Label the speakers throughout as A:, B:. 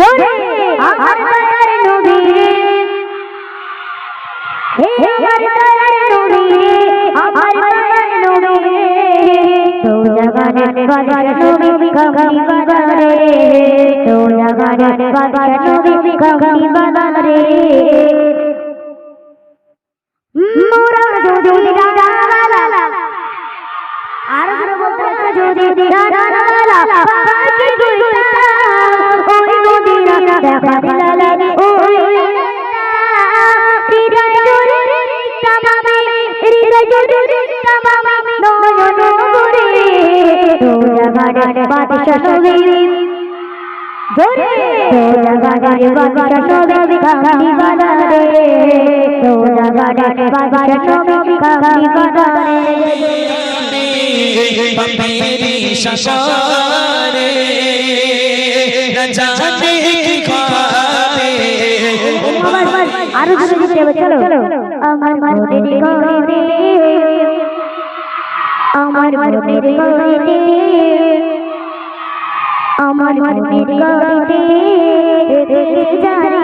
A: জোরে আমার দয়ার নবী হে আমার দয়ার নবী আমার দয়ার নবী তো জাগানের বাদশা নবী কামলি বাজারে তো জাগানের বাদশা নবী কামলি বাজারে মোরা যদি রাগালা আর বলতে যদি রাগালা পাকে গুইতা ওই মদিনা দেখা দিলালে ওই হৃদয় জোরে তামামে হৃদয় জোরে তামামে নয়ন ভরে তো জাগানের বাদশা নবী জোরে তো জাগানের বাদশা নবী কামলি বাজারে তো জাগানের বাদশা নবী কামলি বাজারে
B: मेरी शशारे न जाने की ख्वाबे
A: आरो जोरे जोरे चलो আমার মনের গলিতে আমার মনের গলিতে আমার মনের গলিতে রেখে যারে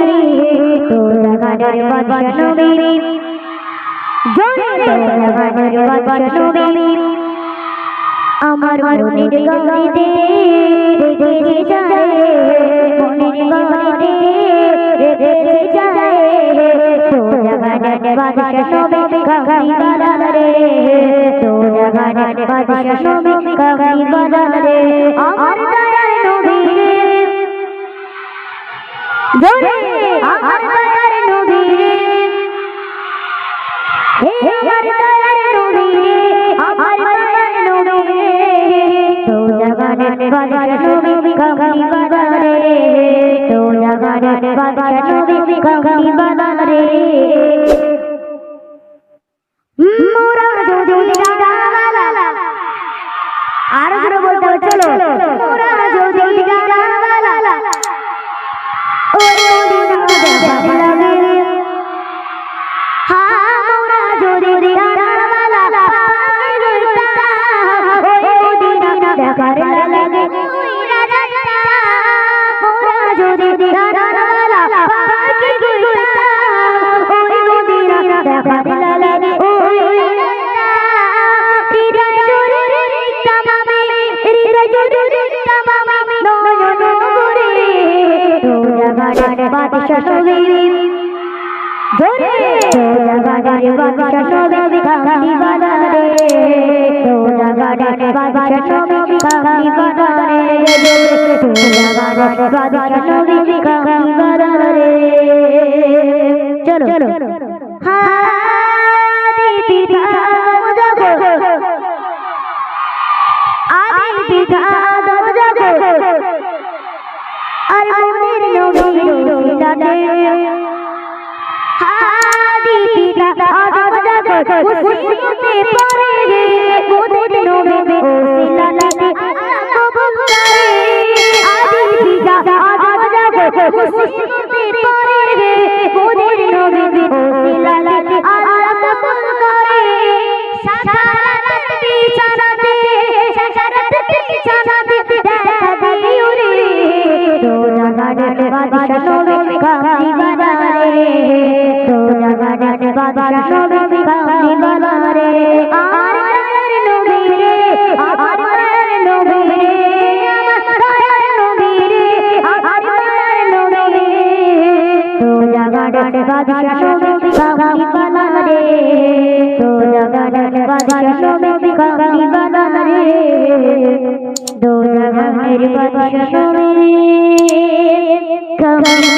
A: তো জাগানের বাদশা নবী জোরে তো জাগানের বাদশা নবী আমার মনের গলিতে রেখে যায় মনের গলিতে রেখে যায় তো জাগানের বাদশা নবী কামলি বাজারে তো জাগানের বাদশা নবী কামলি বাজারে আমার দয়ার নবী জোরে আমার দয়ার নবী হে আমার দয়ার নবী আমার দয়ার নবী তো জাগানের বাদশা নবী কামলি বাজারে তো জাগানের বাদশা নবী কামলি বাজারে মোরা যদি রাগালা আর জোরে বলতে হবে চলো মোরা যদি রাগালা ওই মদিনা দেখা দিলালে মোরা যদি রাগালা পাকে গুইতা ওই মদিনা দেখা দিলালে ওই রাজাটা মোরা যদি রাগালা পাকে গুইতা ওই মদিনা দেখা দিলালে ওই রাজাটা হৃদয় জোরে তামামে হৃদয় জোরে তামামে নয়ন ভরে তো জাগানের বাদশা নবী জোরে তো জাগানের বাদশা নবী কামলি বাজারে তো জাগানের বাদশা নবী কামলি বাজারে তো জাগানের বাদশা নবী কামলি বাজারে চলো হারি পিতা জাগো আদি পিতা জাগো আর মনের নবী রোজাতে হাদি পিতা জাগো মুসিবতে পড়ে রে মোদের নবী ওসিলাতে কবুল করে আদি পিতা জাগো মুসিবতে পড়ে রে মোদের নবী ওসিলাতে আল্লাহ কবুল করে সাকারাত বিছানাতে সাকারাত বিছানাতে দেখা দিও রে তো জাগানের বাদশা নবী কামলি বাজারে তো জাগানের বাদশা নবী কামলি বাজারে আমার দয়ার নবী রে আমার দয়ার নবী রে আমার দয়ার নবী রে আমার দয়ার নবী তো জাগানের বাদশা নবী কামলি বাজারে তো জাগানের বাদশা নবী কামলি বাজারে তো জাগানের বাদশা নবী কামলি